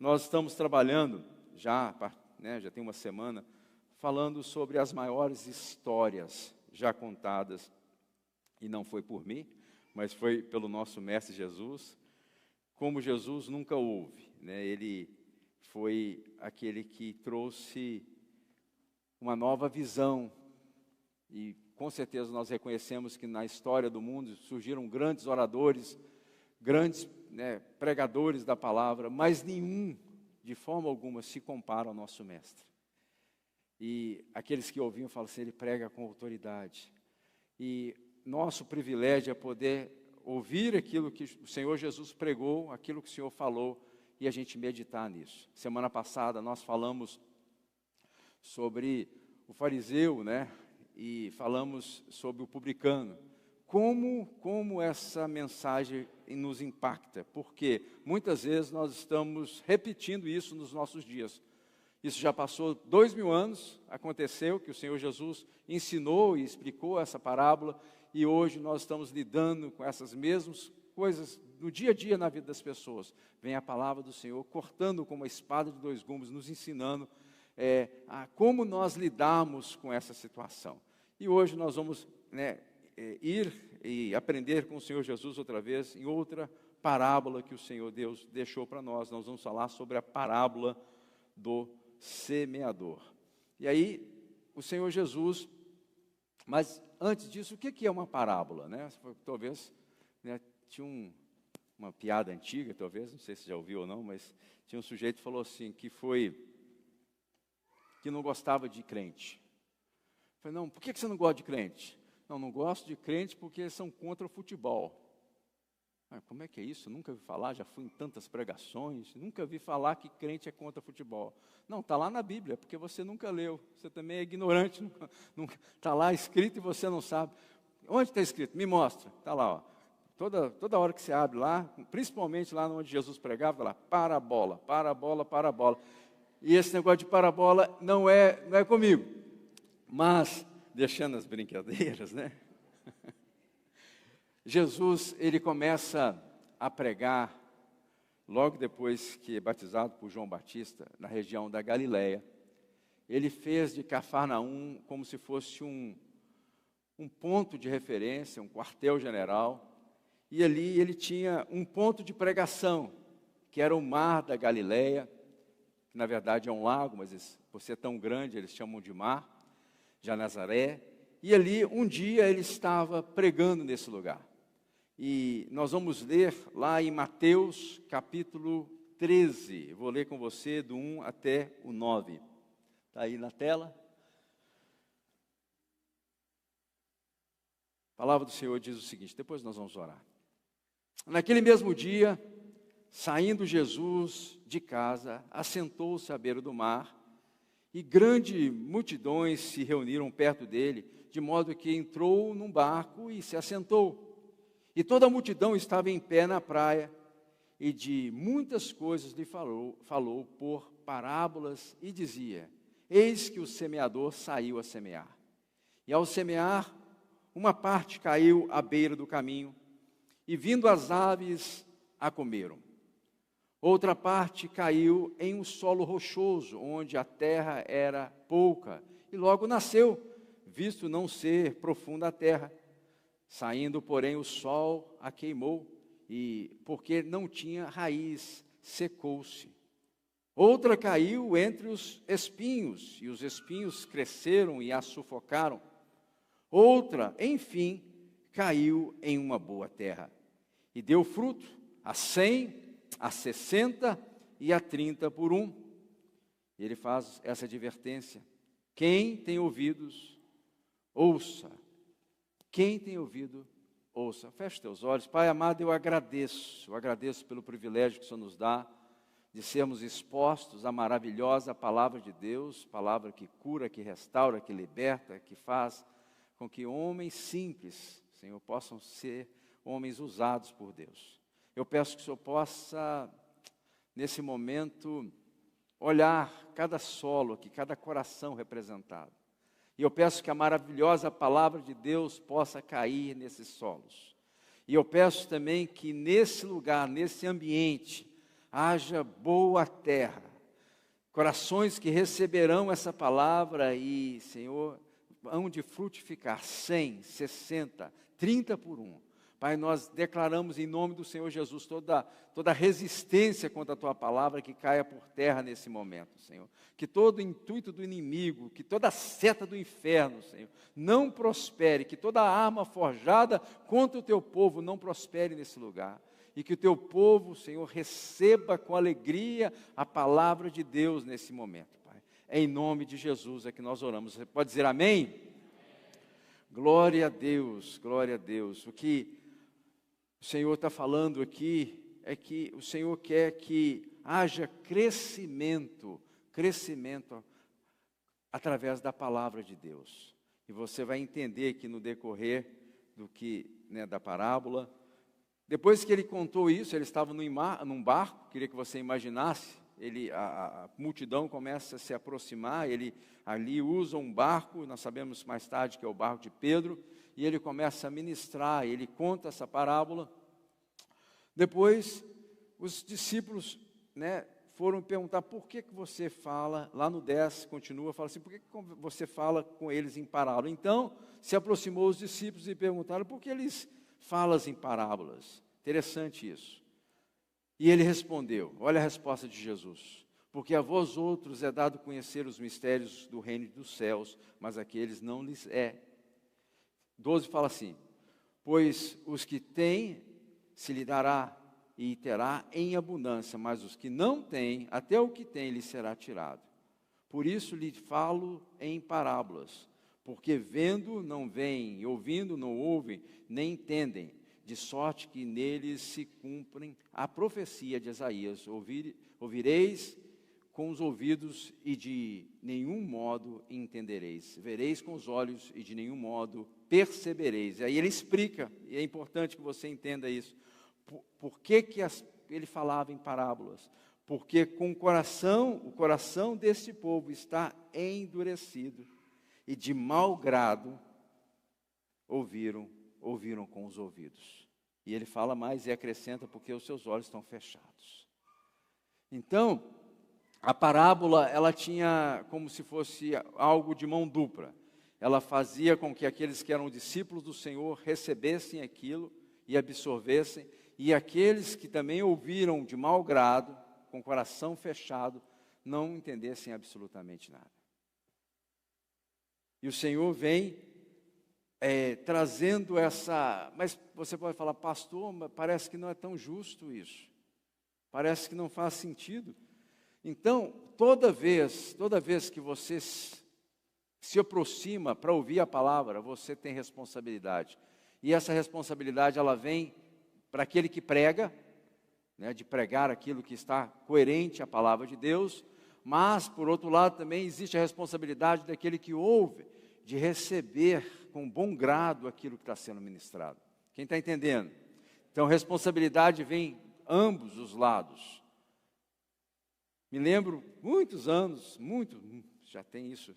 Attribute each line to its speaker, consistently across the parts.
Speaker 1: Nós estamos trabalhando, já tem uma semana, falando sobre as maiores histórias já contadas, e não foi por mim, mas foi pelo nosso Mestre Jesus, como Jesus nunca houve, né? Ele foi aquele que trouxe uma nova visão, e com certeza nós reconhecemos que na história do mundo surgiram grandes oradores, grandes pregadores da palavra, mas nenhum, de forma alguma, se compara ao nosso Mestre. E aqueles que ouviam falam assim, ele prega com autoridade. E nosso privilégio é poder ouvir aquilo que o Senhor Jesus pregou, aquilo que o Senhor falou, e a gente meditar nisso. Semana passada nós falamos sobre o fariseu, e falamos sobre o publicano. Como essa mensagem nos impacta, porque muitas vezes nós estamos repetindo isso nos nossos dias. Isso já passou 2000 anos, aconteceu que o Senhor Jesus ensinou e explicou essa parábola, e hoje nós estamos lidando com essas mesmas coisas no dia a dia na vida das pessoas. Vem a palavra do Senhor, cortando com uma espada de dois gumes, nos ensinando a como nós lidamos com essa situação. E hoje nós vamos ir e aprender com o Senhor Jesus outra vez, em outra parábola que o Senhor Deus deixou para nós. Nós vamos falar sobre a parábola do semeador. E aí, o Senhor Jesus, mas antes disso, o que é uma parábola? Talvez, tinha uma piada antiga, talvez, não sei se já ouviu ou não, mas tinha um sujeito que falou assim, que não gostava de crente. Eu falei, não, por que você não gosta de crente? Não gosto de crente porque são contra o futebol. Como é que é isso? Nunca vi falar, já fui em tantas pregações, nunca vi falar que crente é contra futebol. Não, está lá na Bíblia, porque você nunca leu, você também é ignorante, está lá escrito e você não sabe. Onde está escrito? Me mostra, está lá, ó. Toda hora que você abre lá, principalmente lá onde Jesus pregava, está lá, parabola, parabola, parabola. E esse negócio de parabola não é comigo, mas, deixando as brincadeiras, Jesus, ele começa a pregar, logo depois que é batizado por João Batista, na região da Galileia. Ele fez de Cafarnaum como se fosse um ponto de referência, um quartel-general, e ali ele tinha um ponto de pregação, que era o mar da Galileia, que na verdade é um lago, mas por ser tão grande eles chamam de mar, já Nazaré, e ali um dia ele estava pregando nesse lugar. E nós vamos ler lá em Mateus capítulo 13, eu vou ler com você do 1 até o 9, está aí na tela. A palavra do Senhor diz o seguinte, depois nós vamos orar. Naquele mesmo dia, saindo Jesus de casa, assentou-se à beira do mar, e grandes multidões se reuniram perto dele, de modo que entrou num barco e se assentou. E toda a multidão estava em pé na praia, e de muitas coisas lhe falou por parábolas, e dizia, eis que o semeador saiu a semear. E ao semear, uma parte caiu à beira do caminho, e vindo as aves a comeram. Outra parte caiu em um solo rochoso, onde a terra era pouca, e logo nasceu, visto não ser profunda a terra. Saindo, porém, o sol a queimou, e porque não tinha raiz, secou-se. Outra caiu entre os espinhos, e os espinhos cresceram e a sufocaram. Outra, enfim, caiu em uma boa terra, e deu fruto, a 100, a 60 e a 30 por um. Ele faz essa advertência. Quem tem ouvidos, ouça. Quem tem ouvido, ouça. Feche teus olhos. Pai amado, eu agradeço pelo privilégio que o Senhor nos dá, de sermos expostos à maravilhosa palavra de Deus, palavra que cura, que restaura, que liberta, que faz com que homens simples, Senhor, possam ser homens usados por Deus. Eu peço que o Senhor possa, nesse momento, olhar cada solo aqui, cada coração representado. E eu peço que a maravilhosa palavra de Deus possa cair nesses solos. E eu peço também que nesse lugar, nesse ambiente, haja boa terra, corações que receberão essa palavra e, Senhor, hão de frutificar 100, 60, 30 por um. Pai, nós declaramos em nome do Senhor Jesus toda resistência contra a Tua palavra que caia por terra nesse momento, Senhor. Que todo intuito do inimigo, que toda seta do inferno, Senhor, não prospere, que toda arma forjada contra o Teu povo não prospere nesse lugar. E que o Teu povo, Senhor, receba com alegria a palavra de Deus nesse momento, Pai. É em nome de Jesus é que nós oramos. Você pode dizer amém? Glória a Deus, glória a Deus. O que o Senhor está falando aqui é que o Senhor quer que haja crescimento através da palavra de Deus. E você vai entender que no decorrer da parábola, depois que ele contou isso, ele estava num barco, queria que você imaginasse, a multidão começa a se aproximar, ele ali usa um barco, nós sabemos mais tarde que é o barco de Pedro, e ele começa a ministrar, ele conta essa parábola. Depois, os discípulos, foram perguntar, por que você fala, lá no 10, continua, fala assim, por que você fala com eles em parábola? Então, se aproximou os discípulos e perguntaram, por que eles falam em parábolas? Interessante isso. E ele respondeu, olha a resposta de Jesus, porque a vós outros é dado conhecer os mistérios do reino dos céus, mas àqueles não lhes é. 12 fala assim, pois os que têm se lhe dará e terá em abundância, mas os que não têm, até o que têm lhe será tirado. Por isso lhe falo em parábolas, porque vendo não veem, e ouvindo não ouvem, nem entendem, de sorte que neles se cumprem a profecia de Isaías. Ouvireis com os ouvidos e de nenhum modo entendereis. Vereis com os olhos e de nenhum modo percebereis. E aí ele explica, e é importante que você entenda isso. Por que ele falava em parábolas? Porque com o coração deste povo está endurecido e de mau grado ouviram com os ouvidos. E ele fala mais e acrescenta, porque os seus olhos estão fechados. Então, a parábola, ela tinha como se fosse algo de mão dupla. Ela fazia com que aqueles que eram discípulos do Senhor recebessem aquilo e absorvessem, e aqueles que também ouviram de mau grado, com o coração fechado, não entendessem absolutamente nada. E o Senhor vem trazendo essa... Mas você pode falar, pastor, mas parece que não é tão justo isso. Parece que não faz sentido. Então, toda vez que você se aproxima para ouvir a palavra, você tem responsabilidade. E essa responsabilidade, ela vem para aquele que prega, de pregar aquilo que está coerente à palavra de Deus, mas, por outro lado, também existe a responsabilidade daquele que ouve, de receber com bom grado aquilo que está sendo ministrado. Quem está entendendo? Então, responsabilidade vem ambos os lados. Me lembro, muitos anos, já tem isso,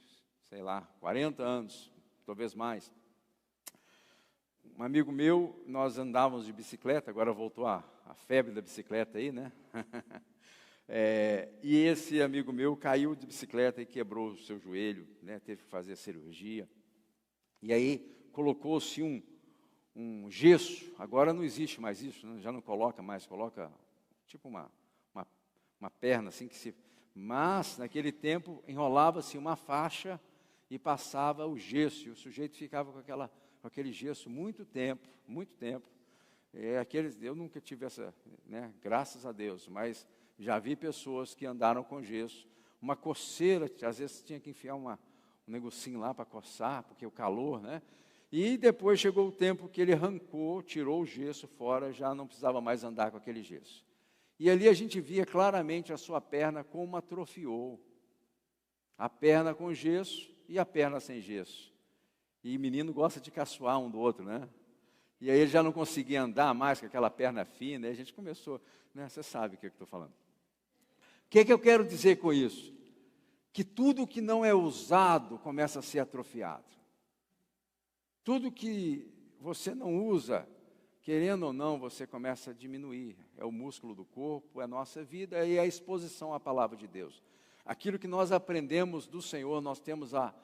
Speaker 1: 40 anos, talvez mais. Um amigo meu, nós andávamos de bicicleta, agora voltou a febre da bicicleta aí, né? E esse amigo meu caiu de bicicleta e quebrou o seu joelho, teve que fazer cirurgia. E aí colocou-se um gesso, agora não existe mais isso, já não coloca mais, coloca tipo uma perna assim que se... Mas naquele tempo enrolava-se uma faixa e passava o gesso, e o sujeito ficava com aquele gesso muito tempo. Eu nunca tive essa, graças a Deus, mas já vi pessoas que andaram com gesso, uma coceira, às vezes tinha que enfiar um negocinho lá para coçar, porque o calor, E depois chegou o tempo que ele arrancou, tirou o gesso fora, já não precisava mais andar com aquele gesso. E ali a gente via claramente a sua perna como atrofiou. A perna com gesso e a perna sem gesso. E menino gosta de caçoar um do outro, E aí ele já não conseguia andar mais com aquela perna fina, e a gente começou, Você sabe o que eu estou falando. O que eu quero dizer com isso? Que tudo que não é usado começa a ser atrofiado. Tudo que você não usa, querendo ou não, você começa a diminuir. É o músculo do corpo, é a nossa vida e a exposição à palavra de Deus. Aquilo que nós aprendemos do Senhor, nós temos a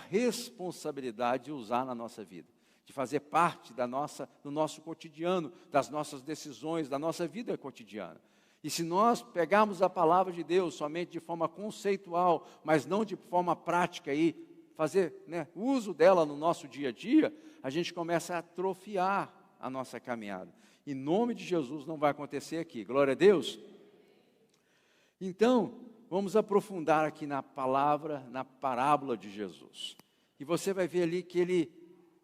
Speaker 1: responsabilidade de usar na nossa vida, de fazer parte do nosso cotidiano, das nossas decisões, da nossa vida cotidiana. E se nós pegarmos a palavra de Deus somente de forma conceitual, mas não de forma prática e fazer uso dela no nosso dia a dia, a gente começa a atrofiar a nossa caminhada. Em nome de Jesus não vai acontecer aqui. Glória a Deus. Então, vamos aprofundar aqui na palavra, na parábola de Jesus. E você vai ver ali que ele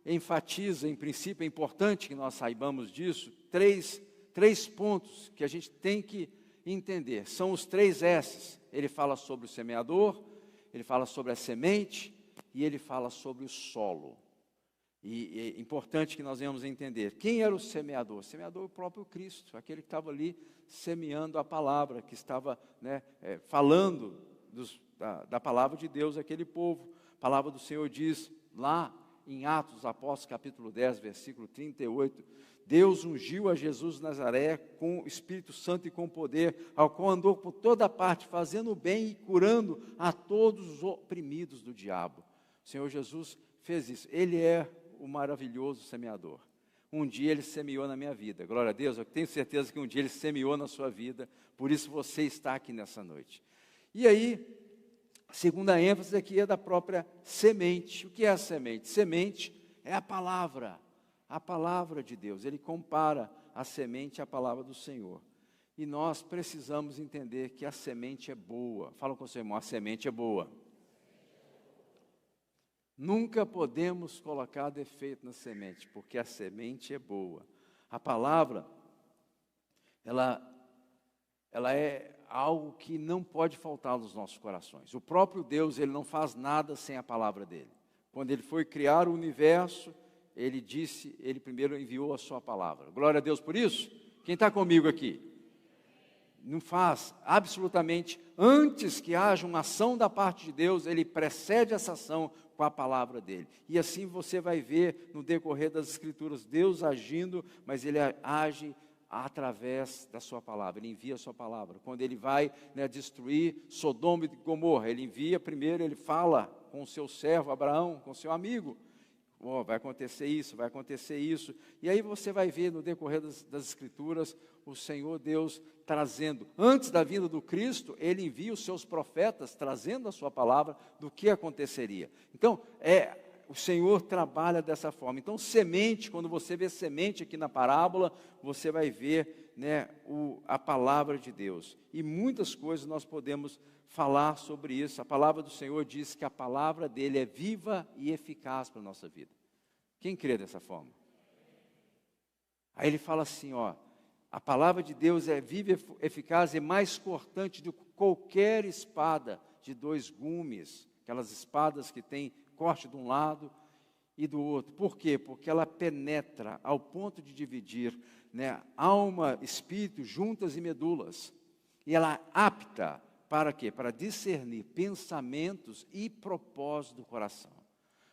Speaker 1: enfatiza, em princípio, é importante que nós saibamos disso, três pontos que a gente tem que entender. São os 3 S's. Ele fala sobre o semeador, ele fala sobre a semente e ele fala sobre o solo. E é importante que nós venhamos entender. Quem era o semeador? O semeador é o próprio Cristo, aquele que estava ali semeando a palavra, que estava falando da palavra de Deus àquele povo. A palavra do Senhor diz lá em Atos dos Apóstolos, capítulo 10, versículo 38, Deus ungiu a Jesus de Nazaré com o Espírito Santo e com poder, ao qual andou por toda parte, fazendo o bem e curando a todos os oprimidos do diabo. O Senhor Jesus fez isso. Ele é o maravilhoso semeador. Um dia ele semeou na minha vida. Glória a Deus, eu tenho certeza que um dia ele semeou na sua vida, por isso você está aqui nessa noite. E aí, a segunda ênfase aqui é da própria semente. O que é a semente? Semente é a palavra de Deus. Ele compara a semente à palavra do Senhor. E nós precisamos entender que a semente é boa. Fala com o seu irmão, a semente é boa. Nunca podemos colocar defeito na semente, porque a semente é boa. A palavra, ela é algo que não pode faltar nos nossos corações. O próprio Deus, ele não faz nada sem a palavra dele. Quando ele foi criar o universo, ele primeiro enviou a sua palavra. Glória a Deus por isso. Quem está comigo aqui? Não faz absolutamente, antes que haja uma ação da parte de Deus, ele precede essa ação com a palavra dele. E assim você vai ver no decorrer das Escrituras, Deus agindo, mas ele age através da sua palavra, ele envia a sua palavra. Quando ele vai destruir Sodoma e Gomorra, ele envia primeiro, ele fala com o seu servo Abraão, com o seu amigo, vai acontecer isso, vai acontecer isso. E aí você vai ver no decorrer das Escrituras, o Senhor Deus trazendo, antes da vinda do Cristo, ele envia os seus profetas, trazendo a sua palavra do que aconteceria. Então, o Senhor trabalha dessa forma. Então, semente, quando você vê semente aqui na parábola, você vai ver a palavra de Deus. E muitas coisas nós podemos falar sobre isso. A palavra do Senhor diz que a palavra dele é viva e eficaz para a nossa vida. Quem crê dessa forma? Aí ele fala assim, a palavra de Deus é viva, eficaz e mais cortante do que qualquer espada de 2 gumes, aquelas espadas que têm corte de um lado e do outro. Por quê? Porque ela penetra ao ponto de dividir alma, espírito, juntas e medulas. E ela é apta para quê? Para discernir pensamentos e propósitos do coração.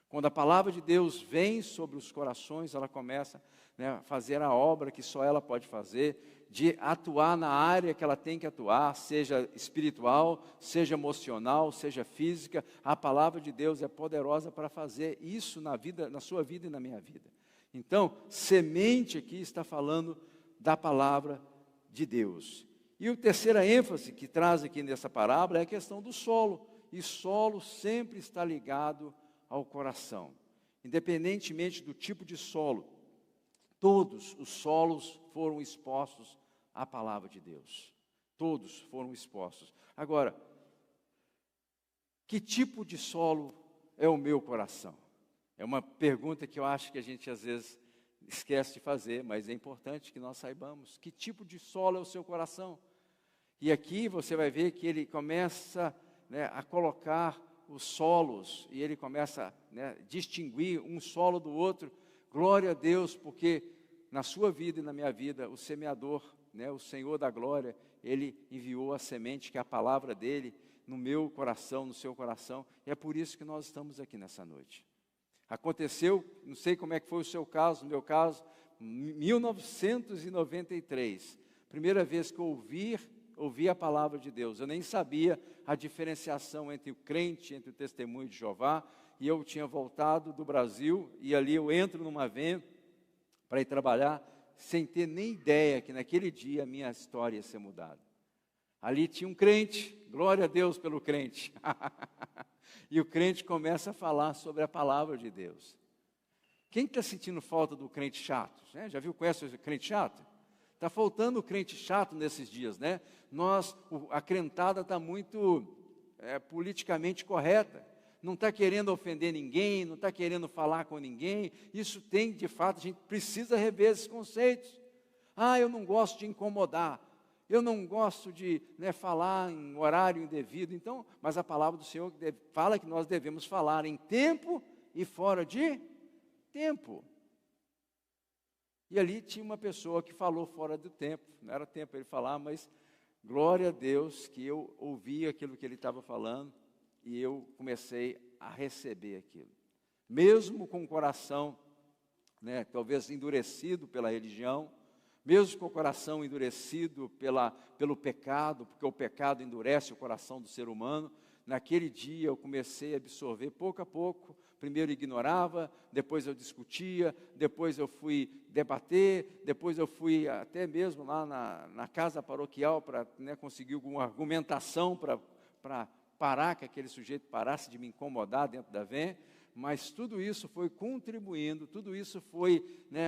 Speaker 1: Quando a palavra de Deus vem sobre os corações, ela começa a fazer a obra que só ela pode fazer, de atuar na área que ela tem que atuar, seja espiritual, seja emocional, seja física. A palavra de Deus é poderosa para fazer isso na sua vida e na minha vida. Então, semente aqui está falando da palavra de Deus. E a terceira ênfase que traz aqui nessa parábola é a questão do solo. E solo sempre está ligado ao coração. Independentemente do tipo de solo, todos os solos foram expostos à palavra de Deus. Todos foram expostos. Agora, que tipo de solo é o meu coração? É uma pergunta que eu acho que a gente às vezes esquece de fazer, mas é importante que nós saibamos. Que tipo de solo é o seu coração? E aqui você vai ver que ele começa a colocar os solos, e ele começa a distinguir um solo do outro. Glória a Deus, porque na sua vida e na minha vida, o semeador, o Senhor da glória, ele enviou a semente, que é a palavra dele, no meu coração, no seu coração, e é por isso que nós estamos aqui nessa noite. Aconteceu, não sei como é que foi o seu caso, no meu caso, 1993, primeira vez que eu ouvi a palavra de Deus. Eu nem sabia a diferenciação entre o crente, entre o testemunho de Jeová, e eu tinha voltado do Brasil, e ali eu entro numa van para ir trabalhar, sem ter nem ideia que naquele dia a minha história ia ser mudada. Ali tinha um crente, glória a Deus pelo crente. E o crente começa a falar sobre a palavra de Deus. Quem está sentindo falta do crente chato? Né? Já viu, conhece o crente chato? Está faltando o crente chato nesses dias, né? A crentada está muito politicamente correta. Não está querendo ofender ninguém, não está querendo falar com ninguém. Isso tem, de fato, a gente precisa rever esses conceitos. Eu não gosto de incomodar. Eu não gosto de falar em horário indevido. Então, mas a palavra do Senhor fala que nós devemos falar em tempo e fora de tempo. E ali tinha uma pessoa que falou fora do tempo. Não era tempo ele falar, mas glória a Deus que eu ouvi aquilo que ele estava falando e eu comecei a receber aquilo. Mesmo com o coração, talvez endurecido pela religião, mesmo com o coração endurecido pelo pecado, porque o pecado endurece o coração do ser humano, naquele dia eu comecei a absorver pouco a pouco. Primeiro ignorava, depois eu discutia, depois eu fui debater, depois eu fui até mesmo lá na casa paroquial para conseguir alguma argumentação para parar, que aquele sujeito parasse de me incomodar dentro da van. Mas tudo isso foi contribuindo, tudo isso foi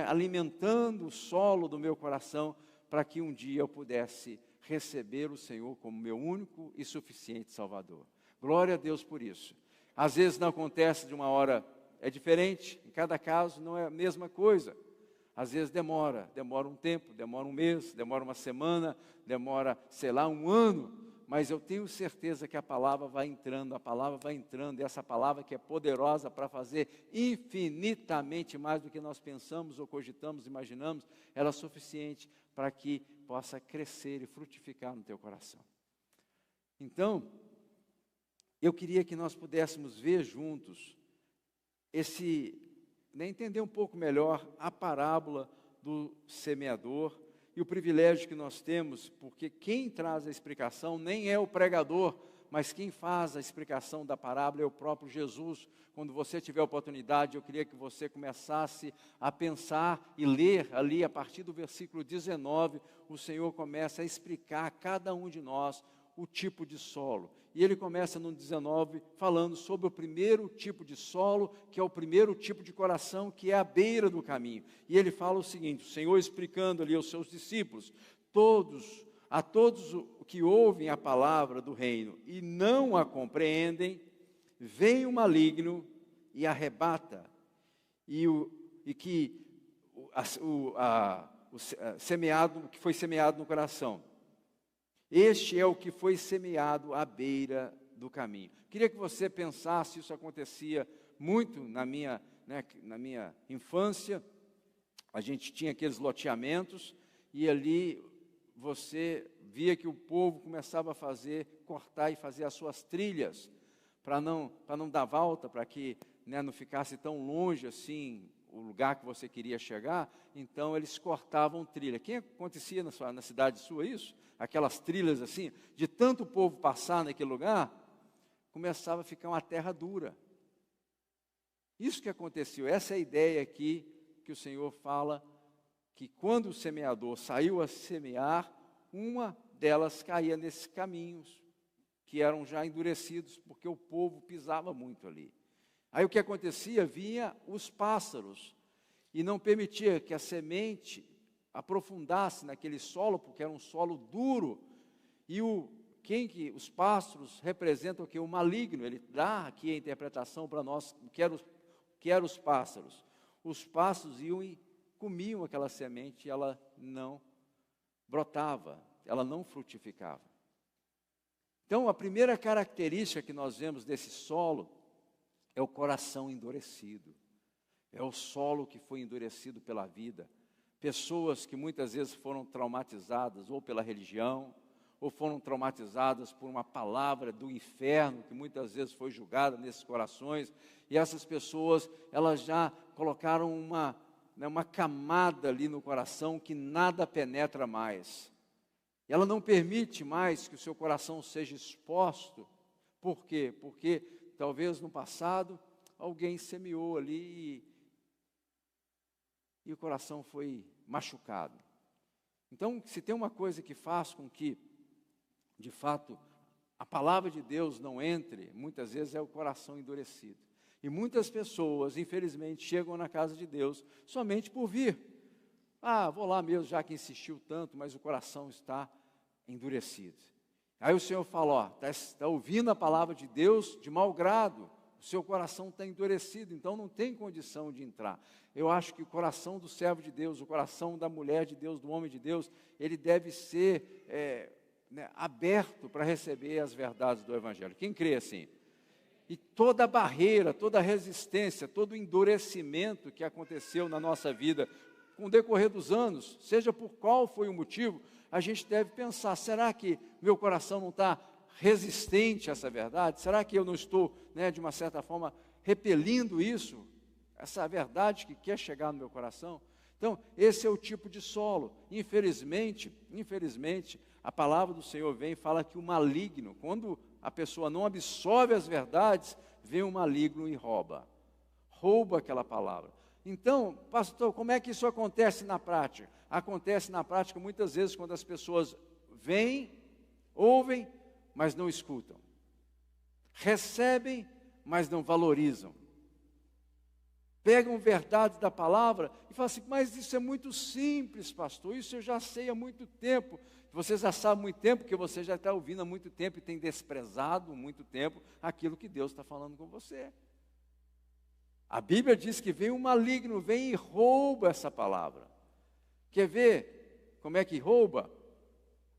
Speaker 1: alimentando o solo do meu coração para que um dia eu pudesse receber o Senhor como meu único e suficiente Salvador. Glória a Deus por isso. Às vezes não acontece de uma hora, é diferente, em cada caso não é a mesma coisa. Às vezes demora um tempo, demora um mês, demora uma semana, demora, um ano. Mas eu tenho certeza que a palavra vai entrando, e essa palavra que é poderosa para fazer infinitamente mais do que nós pensamos ou cogitamos, imaginamos, ela é suficiente para que possa crescer e frutificar no teu coração. Então, eu queria que nós pudéssemos ver juntos entender um pouco melhor a parábola do semeador, e o privilégio que nós temos, porque quem traz a explicação nem é o pregador, mas quem faz a explicação da parábola é o próprio Jesus. Quando você tiver a oportunidade, eu queria que você começasse a pensar e ler ali, a partir do versículo 19, o Senhor começa a explicar a cada um de nós o tipo de solo. E ele começa no 19 falando sobre o primeiro tipo de solo, que é o primeiro tipo de coração, que é a beira do caminho. E ele fala o seguinte, o Senhor explicando ali aos seus discípulos, a todos que ouvem a palavra do reino e não a compreendem, vem o maligno e arrebata, que foi semeado no coração. Este é o que foi semeado à beira do caminho. Queria que você pensasse, isso acontecia muito na minha infância. A gente tinha aqueles loteamentos e ali você via que o povo começava a cortar e fazer as suas trilhas, para não dar volta, para que não ficasse tão longe assim o lugar que você queria chegar. Então eles cortavam trilha. Quem acontecia na cidade sua isso? Aquelas trilhas assim, de tanto povo passar naquele lugar, começava a ficar uma terra dura. Isso que aconteceu, essa é a ideia aqui que o Senhor fala, que quando o semeador saiu a semear, uma delas caía nesses caminhos, que eram já endurecidos, porque o povo pisava muito ali. Aí o que acontecia? Vinha os pássaros, e não permitia que a semente aprofundasse naquele solo, porque era um solo duro, e os pássaros representam o que? O maligno. Ele dá aqui a interpretação para nós, o que eram os pássaros. Os pássaros iam e comiam aquela semente, e ela não brotava, ela não frutificava. Então, a primeira característica que nós vemos desse solo é o coração endurecido. É o solo que foi endurecido pela vida. Pessoas que muitas vezes foram traumatizadas ou pela religião, ou foram traumatizadas por uma palavra do inferno, que muitas vezes foi julgada nesses corações, e essas pessoas, elas já colocaram uma camada ali no coração que nada penetra mais. Ela não permite mais que o seu coração seja exposto. Por quê? Porque talvez no passado alguém semeou ali e o coração foi machucado. Então, se tem uma coisa que faz com que, de fato, a palavra de Deus não entre, muitas vezes é o coração endurecido. E muitas pessoas, infelizmente, chegam na casa de Deus somente por vir. Vou lá mesmo, já que insistiu tanto, mas o coração está endurecido. Aí o Senhor fala, está ouvindo a palavra de Deus de mau grado, o seu coração está endurecido, então não tem condição de entrar. Eu acho que o coração do servo de Deus, o coração da mulher de Deus, do homem de Deus, ele deve ser aberto para receber as verdades do Evangelho. Quem crê assim? E toda barreira, toda resistência, todo endurecimento que aconteceu na nossa vida, com o decorrer dos anos, seja por qual foi o motivo, a gente deve pensar, será que meu coração não está resistente a essa verdade? Será que eu não estou, de uma certa forma, repelindo isso? Essa verdade que quer chegar no meu coração? Então, esse é o tipo de solo. Infelizmente, a palavra do Senhor vem e fala que o maligno, quando a pessoa não absorve as verdades, vem o maligno e rouba aquela palavra. Então, pastor, como é que isso acontece na prática? Acontece na prática muitas vezes quando as pessoas vêm, ouvem, mas não escutam. Recebem, mas não valorizam. Pegam verdades da palavra e falam assim, mas isso é muito simples, pastor, isso eu já sei há muito tempo. Você já sabe há muito tempo, porque você já está ouvindo há muito tempo e tem desprezado há muito tempo aquilo que Deus está falando com você. A Bíblia diz que vem um maligno, vem e rouba essa palavra. Quer ver como é que rouba?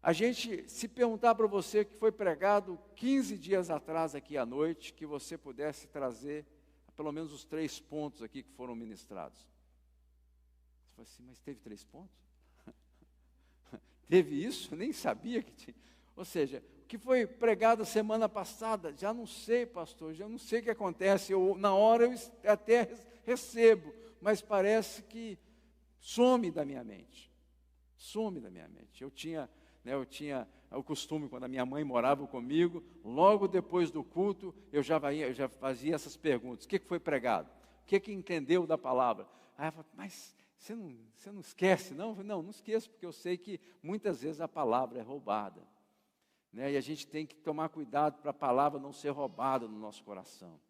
Speaker 1: A gente, se perguntar para você que foi pregado 15 dias atrás aqui à noite, que você pudesse trazer pelo menos os 3 pontos aqui que foram ministrados. Você fala assim, mas teve 3 pontos? Teve isso? Eu nem sabia que tinha. Ou seja, o que foi pregado semana passada, já não sei, pastor, já não sei o que acontece. Na hora eu até recebo, mas parece que some da minha mente. Some da minha mente. Eu tinha o costume, quando a minha mãe morava comigo, logo depois do culto, eu já fazia essas perguntas. O que foi pregado? O que entendeu da palavra? Aí ela falou, mas você não esquece, não? Não esqueço, porque eu sei que muitas vezes a palavra é roubada. E a gente tem que tomar cuidado para a palavra não ser roubada no nosso coração.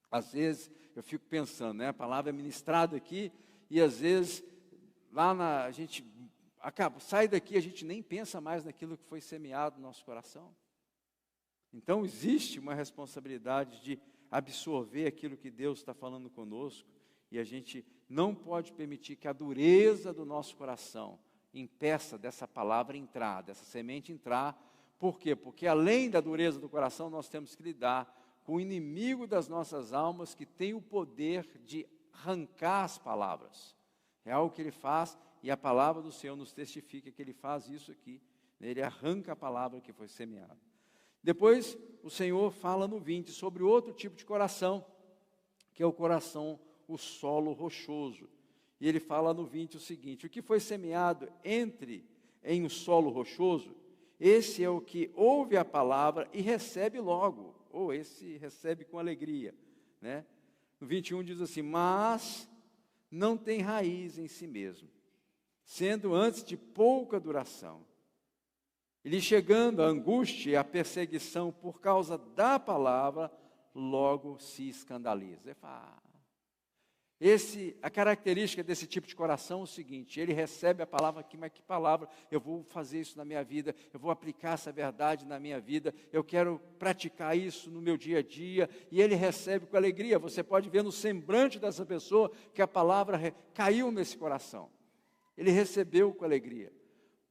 Speaker 1: Às vezes, eu fico pensando, a palavra é ministrada aqui, e às vezes, a gente sai daqui, a gente nem pensa mais naquilo que foi semeado no nosso coração. Então, existe uma responsabilidade de absorver aquilo que Deus está falando conosco, e a gente não pode permitir que a dureza do nosso coração impeça dessa palavra entrar, dessa semente entrar. Por quê? Porque além da dureza do coração, nós temos que lidar com o inimigo das nossas almas, que tem o poder de arrancar as palavras. É algo que ele faz, e a palavra do Senhor nos testifica que ele faz isso aqui. Ele arranca a palavra que foi semeada. Depois, o Senhor fala no 20 sobre outro tipo de coração, que é o coração, o solo rochoso. E ele fala no 20 o seguinte, o que foi semeado em um solo rochoso, esse é o que ouve a palavra e recebe logo, ou esse recebe com alegria. No 21 diz assim, mas não tem raiz em si mesmo, sendo antes de pouca duração. Ele chegando a angústia e a perseguição por causa da palavra, logo se escandaliza. Ele fala, a característica desse tipo de coração é o seguinte, ele recebe a palavra aqui, mas que palavra? Eu vou fazer isso na minha vida, eu vou aplicar essa verdade na minha vida, eu quero praticar isso no meu dia a dia, e ele recebe com alegria. Você pode ver no semblante dessa pessoa que a palavra caiu nesse coração. Ele recebeu com alegria.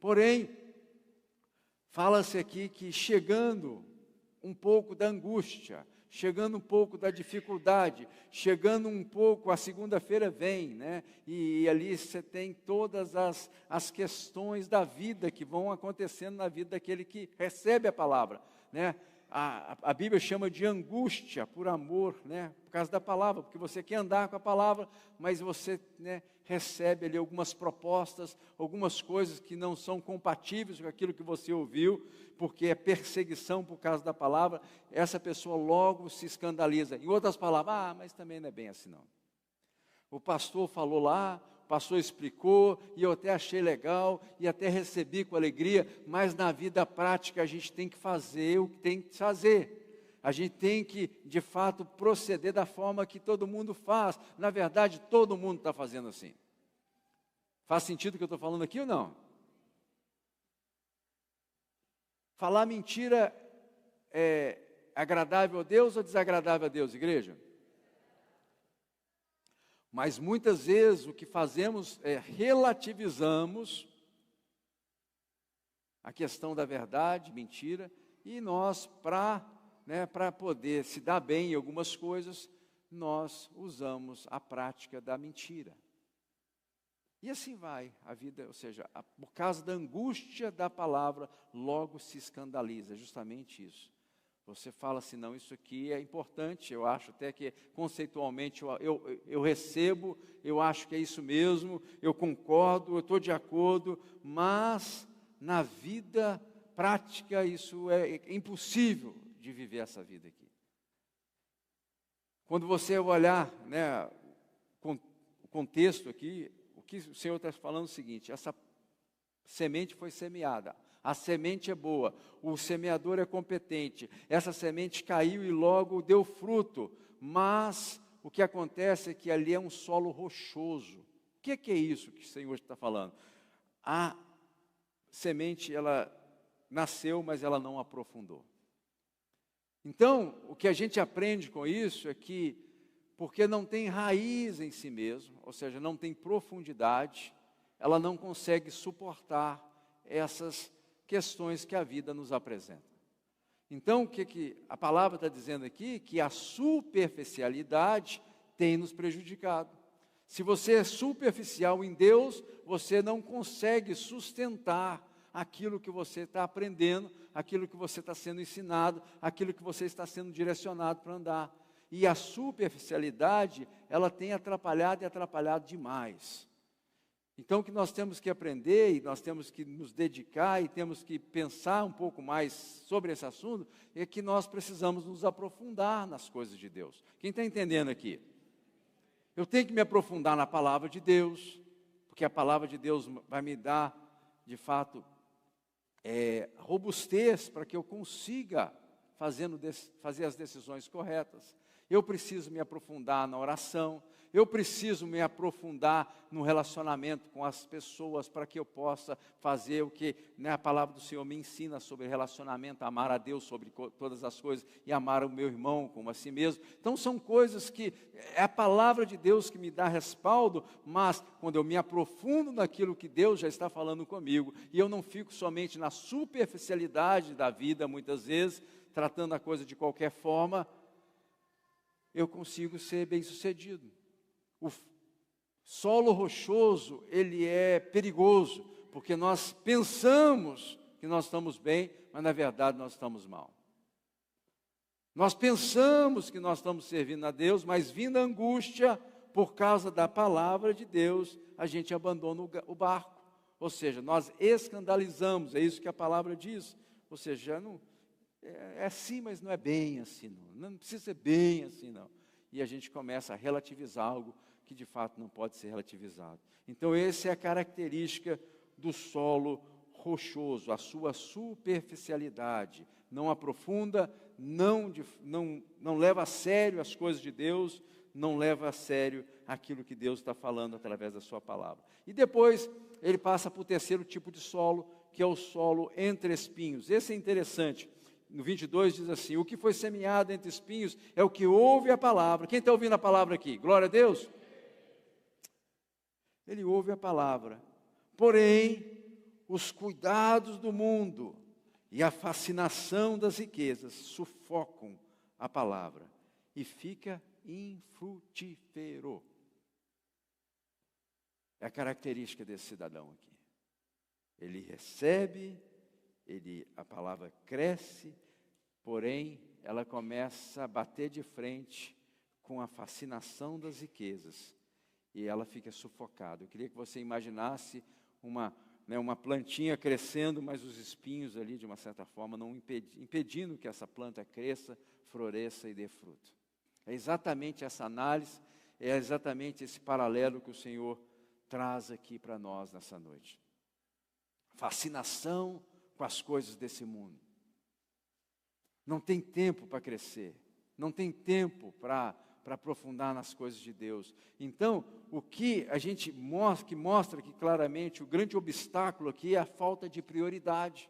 Speaker 1: Porém, fala-se aqui que chegando um pouco da angústia, chegando um pouco da dificuldade, chegando um pouco, a segunda-feira vem, e ali você tem todas as questões da vida que vão acontecendo na vida daquele que recebe a palavra, a Bíblia chama de angústia por amor, né? Por causa da palavra, porque você quer andar com a palavra, mas você, né, recebe ali algumas propostas, algumas coisas que não são compatíveis com aquilo que você ouviu, porque é perseguição por causa da palavra, essa pessoa logo se escandaliza. Em outras palavras, mas também não é bem assim não. O pastor falou lá, o pastor explicou, e eu até achei legal, e até recebi com alegria, mas na vida prática a gente tem que fazer o que tem que fazer. A gente tem que, de fato, proceder da forma que todo mundo faz. Na verdade, todo mundo está fazendo assim. Faz sentido o que eu estou falando aqui ou não? Falar mentira é agradável a Deus ou desagradável a Deus, igreja? Mas muitas vezes o que fazemos é relativizamos a questão da verdade, mentira, e nós, para poder se dar bem em algumas coisas, nós usamos a prática da mentira. E assim vai a vida, ou seja, por causa da angústia da palavra, logo se escandaliza, é justamente isso. Você fala assim, não, isso aqui é importante, eu acho até que conceitualmente eu recebo, eu acho que é isso mesmo, eu concordo, eu estou de acordo, mas na vida prática isso é impossível de viver essa vida aqui. Quando você olhar, né, o contexto aqui, o que o Senhor está falando é o seguinte, essa semente foi semeada. A semente é boa, o semeador é competente, essa semente caiu e logo deu fruto, mas o que acontece é que ali é um solo rochoso. O que é isso que o Senhor está falando? A semente, ela nasceu, mas ela não aprofundou. Então, o que a gente aprende com isso é que, porque não tem raiz em si mesmo, ou seja, não tem profundidade, ela não consegue suportar essas questões que a vida nos apresenta. Então, o que a palavra está dizendo aqui? Que a superficialidade tem nos prejudicado. Se você é superficial em Deus, você não consegue sustentar aquilo que você está aprendendo, aquilo que você está sendo ensinado, aquilo que você está sendo direcionado para andar. E a superficialidade, ela tem atrapalhado e atrapalhado demais. Então, o que nós temos que aprender, e nós temos que nos dedicar, e temos que pensar um pouco mais sobre esse assunto, é que nós precisamos nos aprofundar nas coisas de Deus. Quem está entendendo aqui? Eu tenho que me aprofundar na palavra de Deus, porque a palavra de Deus vai me dar, de fato, robustez para que eu consiga fazer as decisões corretas. Eu preciso me aprofundar na oração, eu preciso me aprofundar no relacionamento com as pessoas para que eu possa fazer o que, né, a palavra do Senhor me ensina sobre relacionamento, amar a Deus sobre todas as coisas e amar o meu irmão como a si mesmo. Então são coisas que é a palavra de Deus que me dá respaldo, mas quando eu me aprofundo naquilo que Deus já está falando comigo, e eu não fico somente na superficialidade da vida, muitas vezes, tratando a coisa de qualquer forma, eu consigo ser bem-sucedido. O solo rochoso, ele é perigoso, porque nós pensamos que nós estamos bem, mas na verdade nós estamos mal. Nós pensamos que nós estamos servindo a Deus, mas vindo a angústia, por causa da palavra de Deus, a gente abandona o barco. Ou seja, nós escandalizamos, é isso que a palavra diz. Ou seja, não, é assim, mas não é bem assim, não precisa ser bem assim, não. E a gente começa a relativizar algo que de fato não pode ser relativizado. Então essa é a característica do solo rochoso, a sua superficialidade, não aprofunda, não leva a sério as coisas de Deus, não leva a sério aquilo que Deus está falando através da sua palavra. E depois ele passa para o terceiro tipo de solo, que é o solo entre espinhos. Esse é interessante. No 22 diz assim, o que foi semeado entre espinhos é o que ouve a palavra. Quem está ouvindo a palavra aqui? Glória a Deus. Ele ouve a palavra. Porém, os cuidados do mundo e a fascinação das riquezas sufocam a palavra e fica infrutífero. É a característica desse cidadão aqui. Ele recebe, a palavra cresce, porém, ela começa a bater de frente com a fascinação das riquezas, e ela fica sufocada. Eu queria que você imaginasse uma plantinha crescendo, mas os espinhos ali, de uma certa forma, não impedindo que essa planta cresça, floresça e dê fruto. É exatamente essa análise, é exatamente esse paralelo que o Senhor traz aqui para nós nessa noite. Fascinação com as coisas desse mundo. Não tem tempo para crescer, não tem tempo para aprofundar nas coisas de Deus. Então, o que a gente mostra aqui claramente, o grande obstáculo aqui é a falta de prioridade.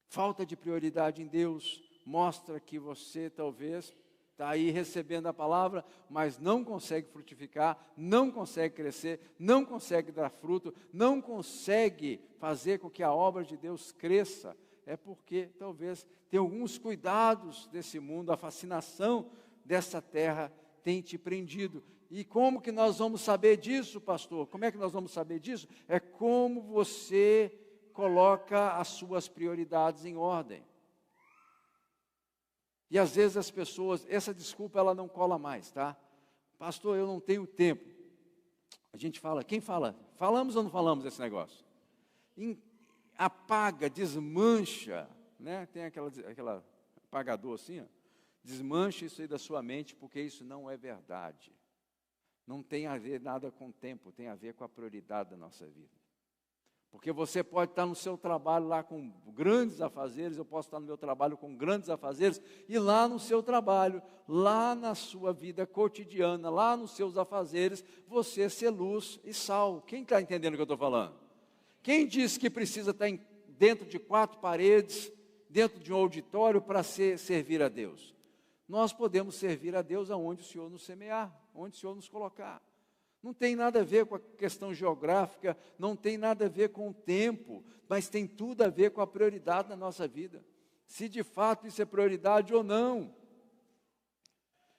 Speaker 1: Falta de prioridade em Deus mostra que você talvez está aí recebendo a palavra, mas não consegue frutificar, não consegue crescer, não consegue dar fruto, não consegue fazer com que a obra de Deus cresça. É porque talvez tem alguns cuidados desse mundo, a fascinação dessa terra tem te prendido. E como que nós vamos saber disso, pastor? Como é que nós vamos saber disso? É como você coloca as suas prioridades em ordem. E às vezes as pessoas, essa desculpa ela não cola mais, tá? Pastor, eu não tenho tempo. A gente fala, quem fala? Falamos ou não falamos desse negócio? Apaga, desmancha, né? Tem aquela apagador assim, ó. Desmanche isso aí da sua mente, porque isso não é verdade. Não tem a ver nada com o tempo, tem a ver com a prioridade da nossa vida. Porque você pode estar no seu trabalho lá com grandes afazeres, eu posso estar no meu trabalho com grandes afazeres, e lá no seu trabalho, lá na sua vida cotidiana, lá nos seus afazeres, você ser luz e sal. Quem está entendendo o que eu estou falando? Quem disse que precisa estar dentro de 4 paredes, dentro de um auditório para servir a Deus? Nós podemos servir a Deus aonde o Senhor nos semear, onde o Senhor nos colocar. Não tem nada a ver com a questão geográfica, não tem nada a ver com o tempo, mas tem tudo a ver com a prioridade da nossa vida. Se de fato isso é prioridade ou não.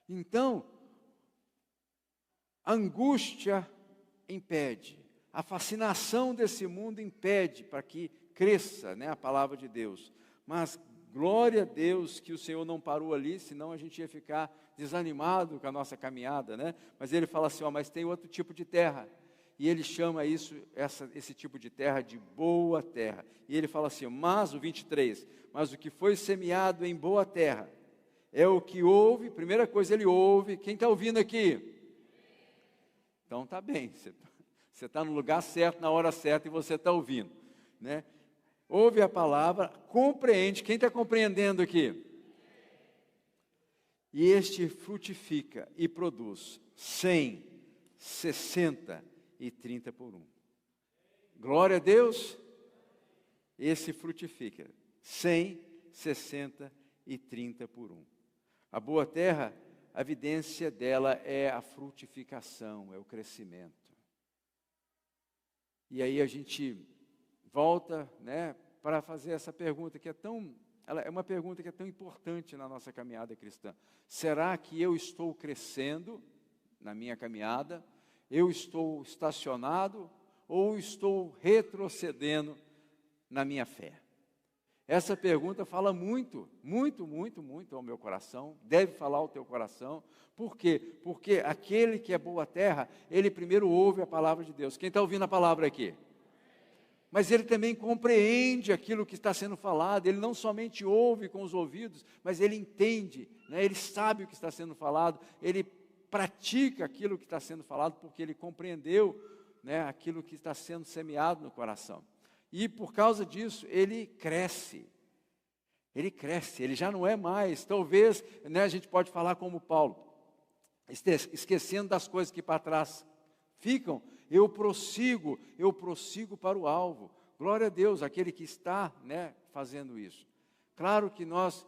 Speaker 1: Então, a angústia impede, a fascinação desse mundo impede para que cresça, né, a palavra de Deus. Mas glória a Deus que o Senhor não parou ali, senão a gente ia ficar desanimado com a nossa caminhada, né? Mas ele fala assim, mas tem outro tipo de terra. E ele chama esse tipo de terra de boa terra. E ele fala assim, mas o 23, mas o que foi semeado em boa terra, é o que ouve, primeira coisa ele ouve, quem está ouvindo aqui? Então está bem, você está no lugar certo, na hora certa e você está ouvindo, né? Ouve a palavra, compreende. Quem está compreendendo aqui? E este frutifica e produz 100, 60 e 30 por 1. Glória a Deus. Esse frutifica 100, 60 e 30 por 1. A boa terra, a evidência dela é a frutificação, é o crescimento. E aí a gente volta, né, para fazer essa pergunta que ela é uma pergunta que é tão importante na nossa caminhada cristã. Será que eu estou crescendo na minha caminhada? Eu estou estacionado ou estou retrocedendo na minha fé? Essa pergunta fala muito, muito, muito, muito ao meu coração, deve falar ao teu coração. Por quê? Porque aquele que é boa terra, ele primeiro ouve a palavra de Deus. Quem está ouvindo a palavra aqui? Mas ele também compreende aquilo que está sendo falado, ele não somente ouve com os ouvidos, mas ele entende, né? Ele sabe o que está sendo falado, ele pratica aquilo que está sendo falado, porque ele compreendeu, né, aquilo que está sendo semeado no coração. E por causa disso, ele cresce, ele já não é mais, talvez, né, a gente pode falar como Paulo, esquecendo das coisas que para trás ficam, eu prossigo para o alvo. Glória a Deus, aquele que está, né, fazendo isso. Claro que nós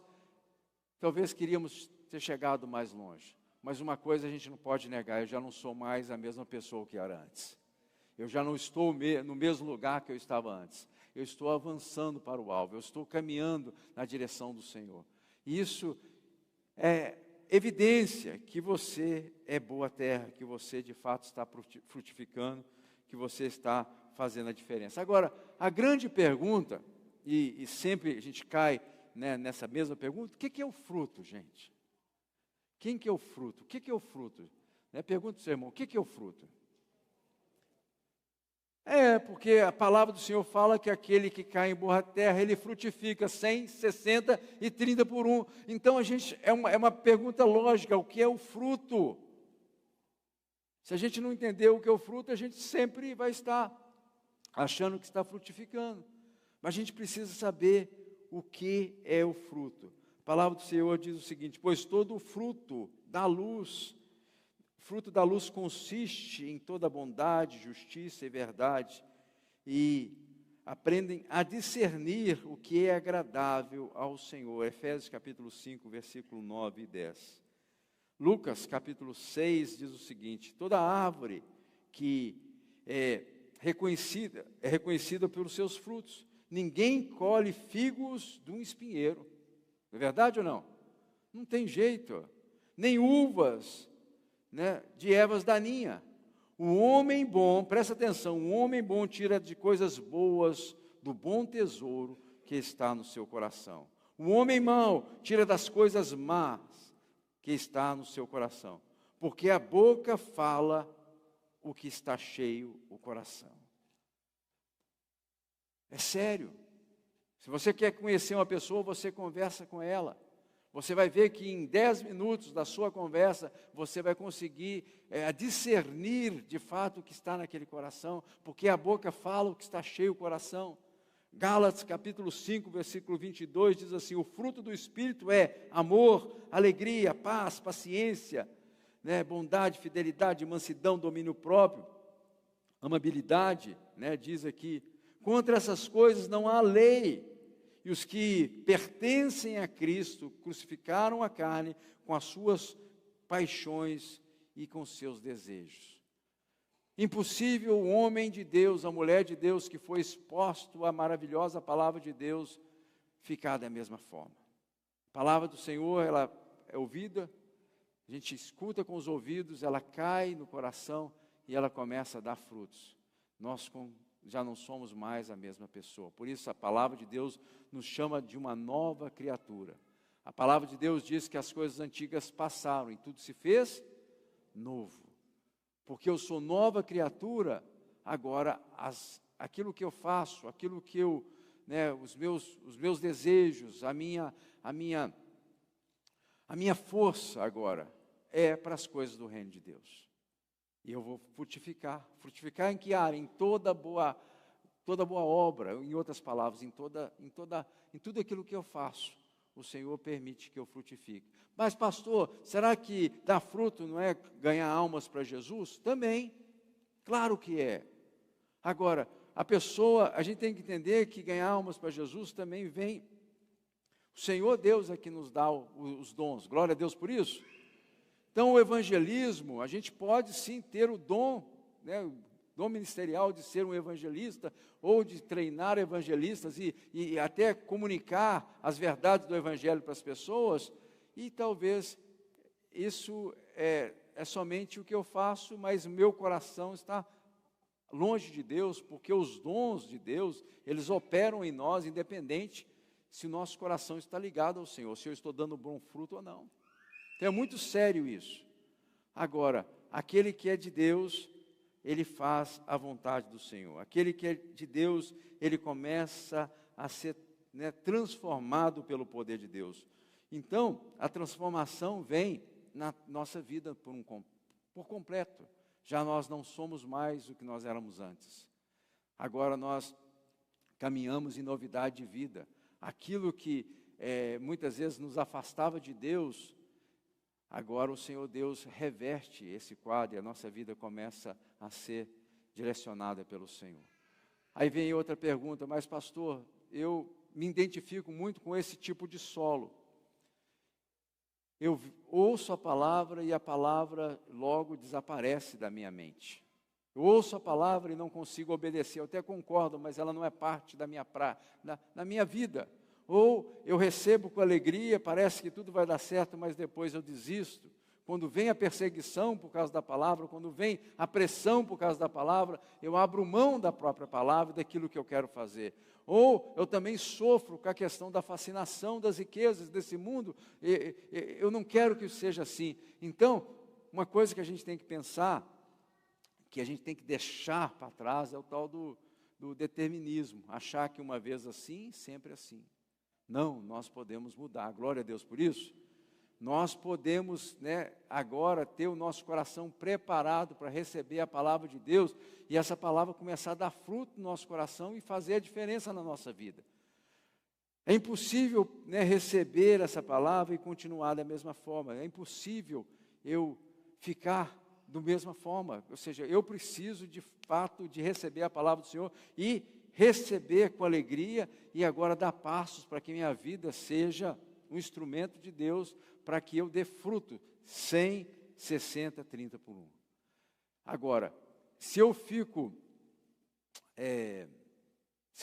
Speaker 1: talvez queríamos ter chegado mais longe, mas uma coisa a gente não pode negar, eu já não sou mais a mesma pessoa que era antes. Eu já não estou no mesmo lugar que eu estava antes. Eu estou avançando para o alvo, eu estou caminhando na direção do Senhor. E isso é evidência que você é boa terra, que você de fato está frutificando, que você está fazendo a diferença. Agora, a grande pergunta, e sempre a gente cai né, nessa mesma pergunta, o que é o fruto, gente? Quem que é o fruto? O que é o fruto? Né, pergunta para o seu irmão, o que é o fruto? Porque a palavra do Senhor fala que aquele que cai em boa terra, ele frutifica 100, 60 e 30 por um. Então, é uma pergunta lógica, o que é o fruto? Se a gente não entender o que é o fruto, a gente sempre vai estar achando que está frutificando. Mas a gente precisa saber o que é o fruto. A palavra do Senhor diz o seguinte: pois todo o fruto da luz, fruto da luz consiste em toda bondade, justiça e verdade, e aprendem a discernir o que é agradável ao Senhor. Efésios capítulo 5, versículo 9 e 10. Lucas capítulo 6 diz o seguinte: toda árvore que é reconhecida pelos seus frutos. Ninguém colhe figos de um espinheiro. Não é verdade ou não? Não tem jeito. Nem uvas, né, de ervas daninhas. O homem bom, presta atenção, o homem bom tira de coisas boas do bom tesouro que está no seu coração. O homem mau tira das coisas más que está no seu coração. Porque a boca fala o que está cheio o coração. É sério. Se você quer conhecer uma pessoa, você conversa com ela. Você vai ver que em 10 minutos da sua conversa, você vai conseguir discernir de fato o que está naquele coração, porque a boca fala o que está cheio o coração. Gálatas capítulo 5, versículo 22 diz assim: o fruto do Espírito é amor, alegria, paz, paciência, né, bondade, fidelidade, mansidão, domínio próprio, amabilidade, né, diz aqui. Contra essas coisas não há lei. E os que pertencem a Cristo crucificaram a carne com as suas paixões e com seus desejos. Impossível o homem de Deus, a mulher de Deus que foi exposto à maravilhosa palavra de Deus, ficar da mesma forma. A palavra do Senhor, ela é ouvida, a gente escuta com os ouvidos, ela cai no coração e ela começa a dar frutos. Nós já não somos mais a mesma pessoa. Por isso a palavra de Deus nos chama de uma nova criatura. A palavra de Deus diz que as coisas antigas passaram e tudo se fez novo. Porque eu sou nova criatura, agora aquilo que eu faço, aquilo que eu, né, os meus desejos, a minha força agora é para as coisas do reino de Deus. E eu vou frutificar. Frutificar em que área? Em toda boa obra, em outras palavras, em tudo aquilo que eu faço, o Senhor permite que eu frutifique. Mas pastor, será que dar fruto não é ganhar almas para Jesus? Também, claro que é. Agora, a gente tem que entender que ganhar almas para Jesus também vem, o Senhor Deus é que nos dá os dons, glória a Deus por isso. Então, o evangelismo, a gente pode sim ter o dom, né, o dom ministerial de ser um evangelista, ou de treinar evangelistas e até comunicar as verdades do evangelho para as pessoas, e talvez isso é somente o que eu faço, mas o meu coração está longe de Deus, porque os dons de Deus, eles operam em nós, independente se o nosso coração está ligado ao Senhor, se eu estou dando bom fruto ou não. Então é muito sério isso. Agora, aquele que é de Deus, ele faz a vontade do Senhor. Aquele que é de Deus, ele começa a ser, né, transformado pelo poder de Deus. Então, a transformação vem na nossa vida por completo. Já nós não somos mais o que nós éramos antes. Agora nós caminhamos em novidade de vida. Aquilo que muitas vezes nos afastava de Deus, agora o Senhor Deus reverte esse quadro e a nossa vida começa a ser direcionada pelo Senhor. Aí vem outra pergunta: mas pastor, eu me identifico muito com esse tipo de solo. Eu ouço a palavra e a palavra logo desaparece da minha mente. Eu ouço a palavra e não consigo obedecer. Eu até concordo, mas ela não é parte da minha vida. Ou eu recebo com alegria, parece que tudo vai dar certo, mas depois eu desisto. quando vem a perseguição por causa da palavra, quando vem a pressão por causa da palavra, eu abro mão da própria palavra, daquilo que eu quero fazer. Ou eu também sofro com a questão da fascinação das riquezas desse mundo, eu não quero que isso seja assim. Então, uma coisa que a gente tem que pensar, que a gente tem que deixar para trás, é o tal do determinismo, achar que uma vez assim, sempre assim. Não, nós podemos mudar, glória a Deus por isso. Nós podemos, agora ter o nosso coração preparado para receber a palavra de Deus e essa palavra começar a dar fruto no nosso coração e fazer a diferença na nossa vida. É impossível receber essa palavra e continuar da mesma forma. É impossível eu ficar da mesma forma. Ou seja, eu preciso de fato de receber a palavra do Senhor e receber com alegria e agora dar passos para que minha vida seja um instrumento de Deus para que eu dê fruto, 100, 60, 30 por 1. Agora, se eu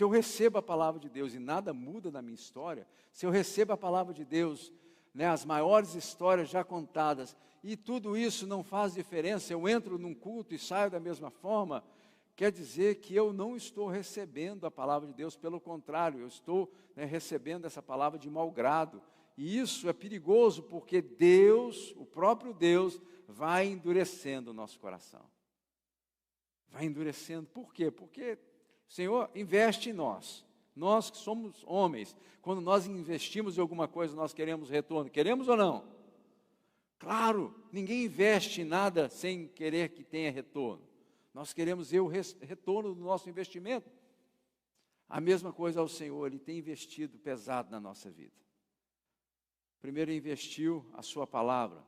Speaker 1: recebo a palavra de Deus e nada muda na minha história, se eu recebo a palavra de Deus, as maiores histórias já contadas, e tudo isso não faz diferença, eu entro num culto e saio da mesma forma, quer dizer que eu não estou recebendo a palavra de Deus, pelo contrário, eu estou recebendo essa palavra de mau grado. E isso é perigoso porque Deus, o próprio Deus, vai endurecendo o nosso coração. Vai endurecendo. Por quê? Porque o Senhor investe em nós. Nós que somos homens, quando nós investimos em alguma coisa, nós queremos retorno. Queremos ou não? Claro, ninguém investe em nada sem querer que tenha retorno. Nós queremos ver o retorno do nosso investimento. A mesma coisa ao Senhor, Ele tem investido pesado na nossa vida. Primeiro investiu a sua palavra,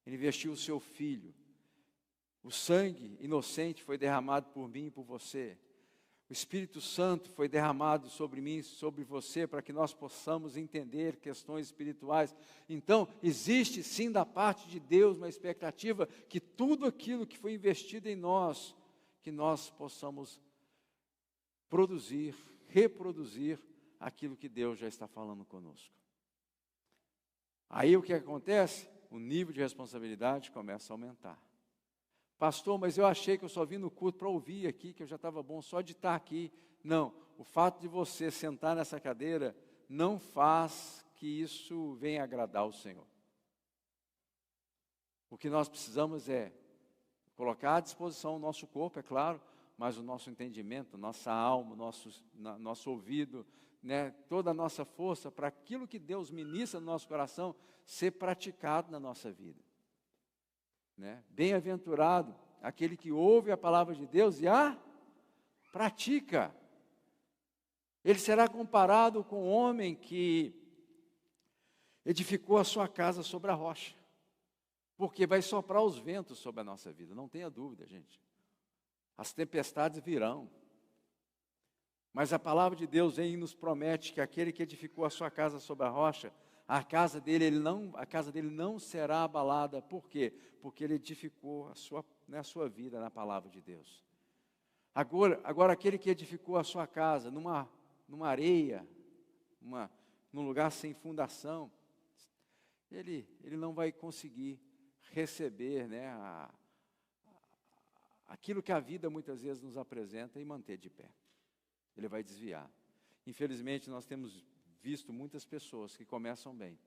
Speaker 1: Ele investiu o seu Filho, o sangue inocente foi derramado por mim e por você, o Espírito Santo foi derramado sobre mim e sobre você, para que nós possamos entender questões espirituais. Então, existe sim da parte de Deus uma expectativa que tudo aquilo que foi investido em nós, que nós possamos produzir, reproduzir aquilo que Deus já está falando conosco. Aí o que acontece? O nível de responsabilidade começa a aumentar. Pastor, mas eu achei que eu só vim no culto para ouvir aqui, que eu já estava bom só de estar aqui. Não, o fato de você sentar nessa cadeira não faz que isso venha agradar o Senhor. O que nós precisamos é colocar à disposição o nosso corpo, é claro, mas o nosso entendimento, nossa alma, nosso ouvido, toda a nossa força para aquilo que Deus ministra no nosso coração ser praticado na nossa vida. Bem-aventurado aquele que ouve a palavra de Deus e a pratica. Ele será comparado com o homem que edificou a sua casa sobre a rocha, porque vai soprar os ventos sobre a nossa vida, não tenha dúvida, gente. As tempestades virão, mas a palavra de Deus vem e nos promete que aquele que edificou a sua casa sobre a rocha, a casa dele não será abalada. Por quê? Porque ele edificou a sua vida na palavra de Deus. Agora aquele que edificou a sua casa numa areia, num lugar sem fundação, ele não vai conseguir receber aquilo que a vida muitas vezes nos apresenta e manter de pé. Ele vai desviar. Infelizmente, nós temos visto muitas pessoas que começam bem,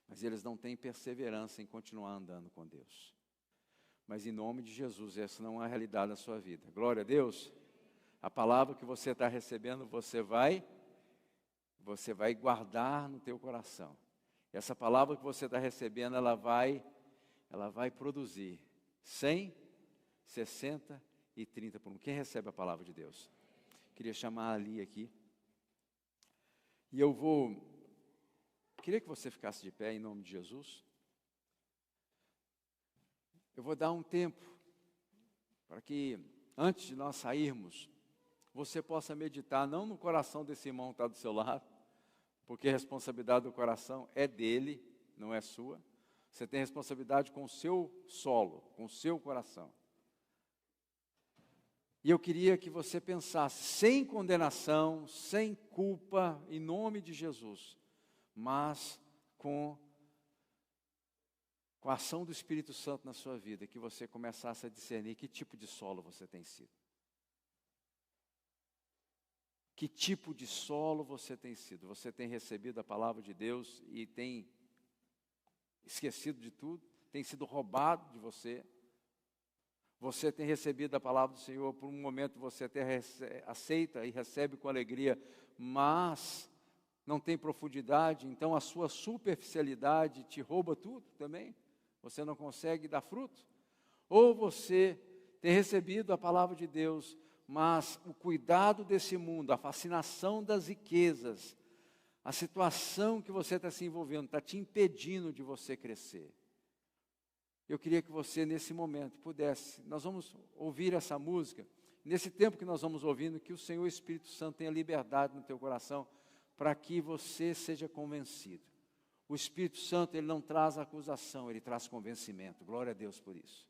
Speaker 1: mas eles não têm perseverança em continuar andando com Deus. Mas em nome de Jesus, essa não é a realidade da sua vida. Glória a Deus. A palavra que você está recebendo, você vai guardar no teu coração. Essa palavra que você está recebendo, ela vai produzir 100, 60 e 30 por 1. Quem recebe a palavra de Deus? Queria chamar a Ali aqui. E queria que você ficasse de pé em nome de Jesus. Eu vou dar um tempo para que, antes de nós sairmos, você possa meditar, não no coração desse irmão que está do seu lado, porque a responsabilidade do coração é dele, não é sua. Você tem responsabilidade com o seu solo, com o seu coração. E eu queria que você pensasse, sem condenação, sem culpa, em nome de Jesus, mas com com a ação do Espírito Santo na sua vida, que você começasse a discernir que tipo de solo você tem sido. Que tipo de solo você tem sido? Você tem recebido a palavra de Deus e tem esquecido de tudo? Tem sido roubado de você? Você tem recebido a palavra do Senhor, por um momento você até aceita e recebe com alegria, mas não tem profundidade, então a sua superficialidade te rouba tudo também? Você não consegue dar fruto? Ou você tem recebido a palavra de Deus, mas o cuidado desse mundo, a fascinação das riquezas, a situação que você está se envolvendo, está te impedindo de você crescer. Eu queria que você, nesse momento, pudesse, nós vamos ouvir essa música, nesse tempo que nós vamos ouvindo, que o Senhor Espírito Santo tenha liberdade no teu coração, para que você seja convencido. O Espírito Santo, ele não traz acusação, ele traz convencimento. Glória a Deus por isso.